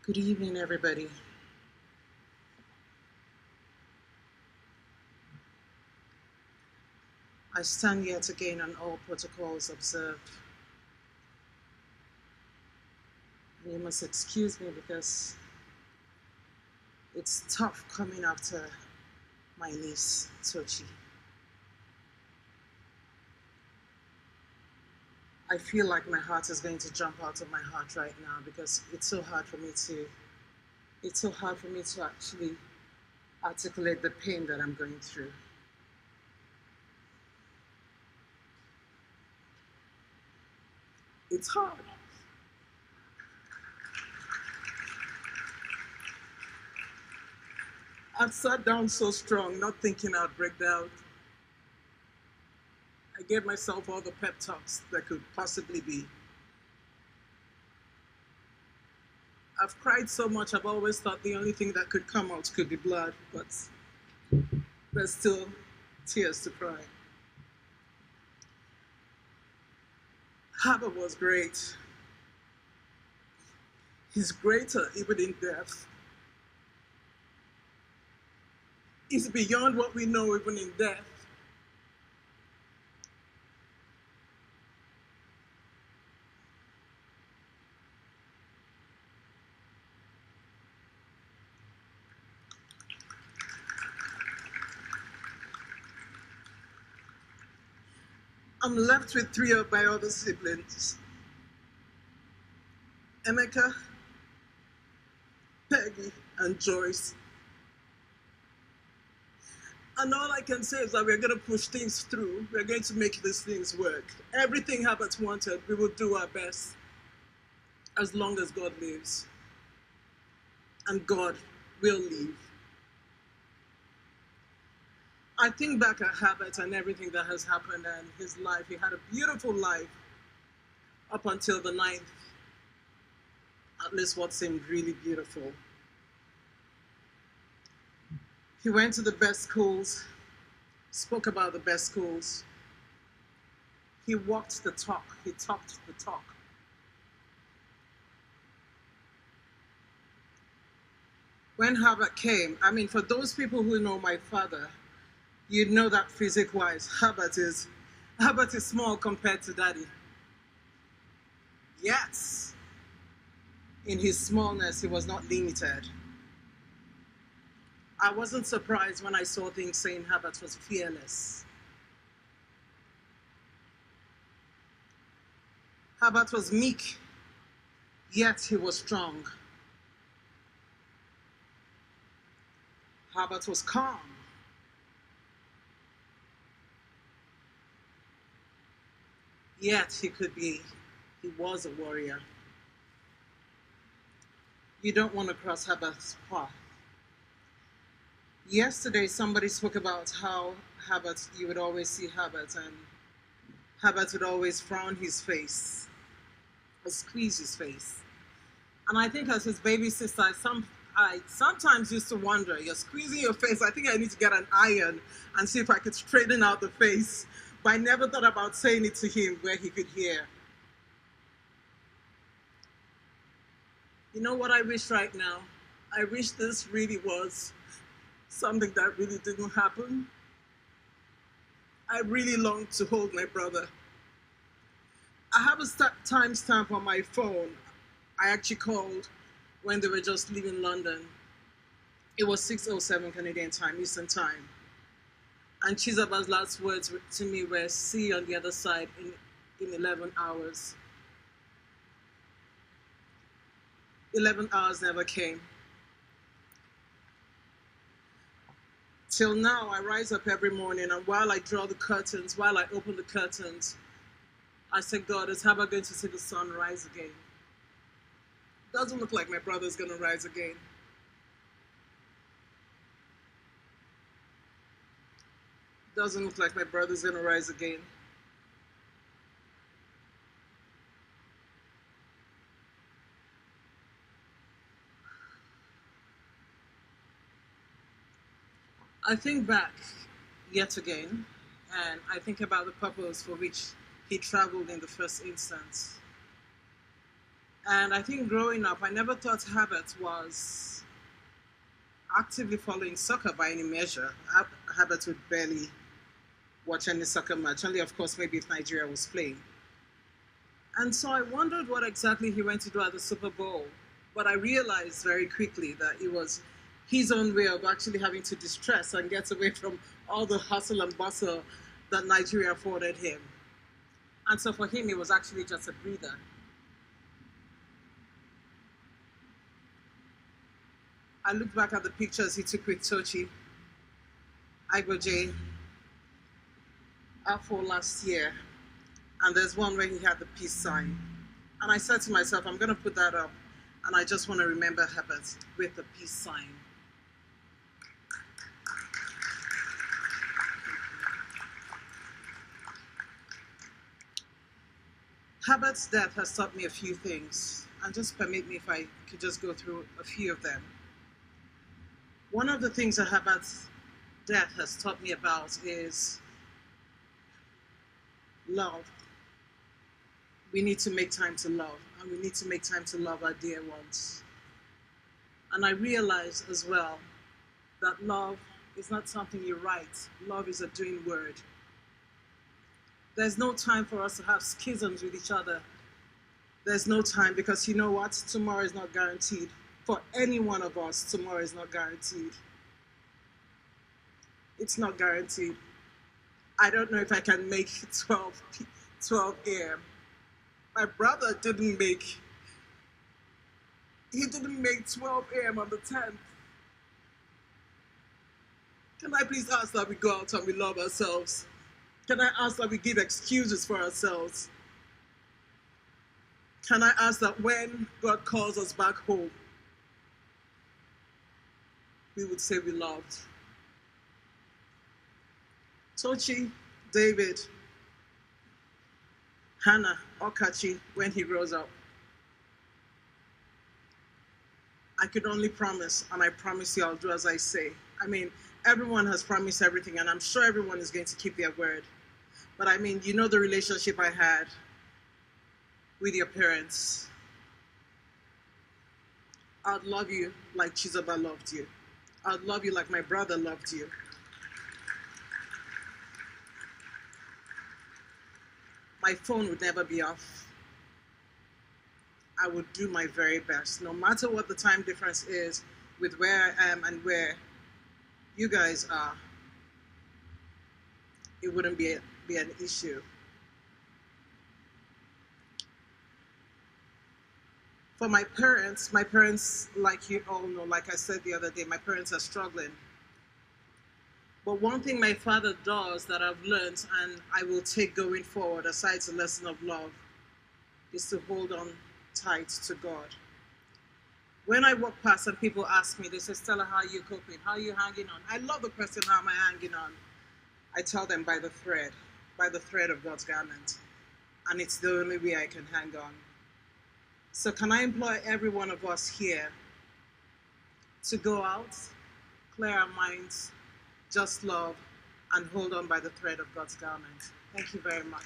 Good evening, everybody. I stand yet again on all protocols observed. And you must excuse me because it's tough coming after my niece, Tochi. I feel like my heart is going to jump out of my heart right now because it's so hard for me to actually articulate the pain that I'm going through. It's hard. I've sat down so strong, not thinking I'd break down. I gave myself all the pep talks that could possibly be. I've cried so much, I've always thought the only thing that could come out could be blood, but there's still tears to cry. Herbert was great. He's greater even in death. He's beyond what we know even in death. I'm left with three of my other siblings. Emeka, Peggy, and Joyce. And all I can say is that we're going to push things through. We're going to make these things work. Everything Herbert wanted, we will do our best as long as God lives. And God will live. I think back at Herbert and everything that has happened and his life. He had a beautiful life up until the 9th. At least what seemed really beautiful. He went to the best schools, spoke about the best schools. He walked the talk, he talked the talk. When Herbert came, I mean, for those people who know my father, you know that physique-wise, Herbert is small compared to Daddy. Yes, in his smallness, he was not limited. I wasn't surprised when I saw things saying Herbert was fearless. Herbert was meek, yet he was strong. Herbert was calm. Yet he was a warrior. You don't want to cross Herbert's path. Yesterday, somebody spoke about how Herbert, you would always see Herbert, and Herbert would always frown his face, or squeeze his face. And I think as his baby sister, I sometimes used to wonder, you're squeezing your face, I think I need to get an iron and see if I could straighten out the face. But I never thought about saying it to him where he could hear. You know what I wish right now? I wish this really was something that really didn't happen. I really long to hold my brother. I have a timestamp on my phone. I actually called when they were just leaving London. It was 6:07 Canadian time, Eastern time. And Chizaba's last words to me were, see you on the other side in 11 hours. 11 hours never came. Till now, I rise up every morning, and while I draw the curtains, while I open the curtains, I say, God, is Herbert going to see the sun rise again? Doesn't look like my brother's going to rise again. Doesn't look like my brother's going to rise again. I think back yet again, and I think about the purpose for which he traveled in the first instance. And I think growing up, I never thought Herbert was actively following soccer by any measure. Herbert would barely watch any soccer match, only of course maybe if Nigeria was playing. And so I wondered what exactly he went to do at the Super Bowl. But I realized very quickly that it was his own way of actually having to distress and get away from all the hustle and bustle that Nigeria afforded him. And so for him, it was actually just a breather. I looked back at the pictures he took with Tochi, Igboje, Afo last year, and there's one where he had the peace sign. And I said to myself, I'm going to put that up, and I just want to remember Herbert with the peace sign. Herbert's death has taught me a few things, and just permit me if I could just go through a few of them. One of the things that Herbert's death has taught me about is love. We need to make time to love, and we need to make time to love our dear ones. And I realized as well that love is not something you write. Love is a doing word. There's no time for us to have schisms with each other. There's no time, because you know what? Tomorrow is not guaranteed. For any one of us, tomorrow is not guaranteed. It's not guaranteed. I don't know if I can make 12 a.m. My brother didn't make 12 a.m. on the 10th. Can I please ask that we go out and we love ourselves? Can I ask that we give excuses for ourselves? Can I ask that when God calls us back home, we would say we loved? Tochi, David, Hannah, Okachi, when he grows up. I could only promise, and I promise you I'll do as I say. I mean, everyone has promised everything, and I'm sure everyone is going to keep their word. But I mean, you know the relationship I had with your parents. I'd love you like Chizoba loved you. I'd love you like my brother loved you. My phone would never be off. I would do my very best, no matter what the time difference is with where I am and where you guys are. It wouldn't be an issue. For my parents, like you all know, like I said the other day, my parents are struggling. But one thing my father does that I've learned and I will take going forward, aside the lesson of love, is to hold on tight to God. When I walk past and people ask me, they say, Stella, how are you coping? How are you hanging on? I love the question, how am I hanging on? I tell them by the thread of God's garment. And it's the only way I can hang on. So can I implore every one of us here to go out, clear our minds, just love, and hold on by the thread of God's garment. Thank you very much.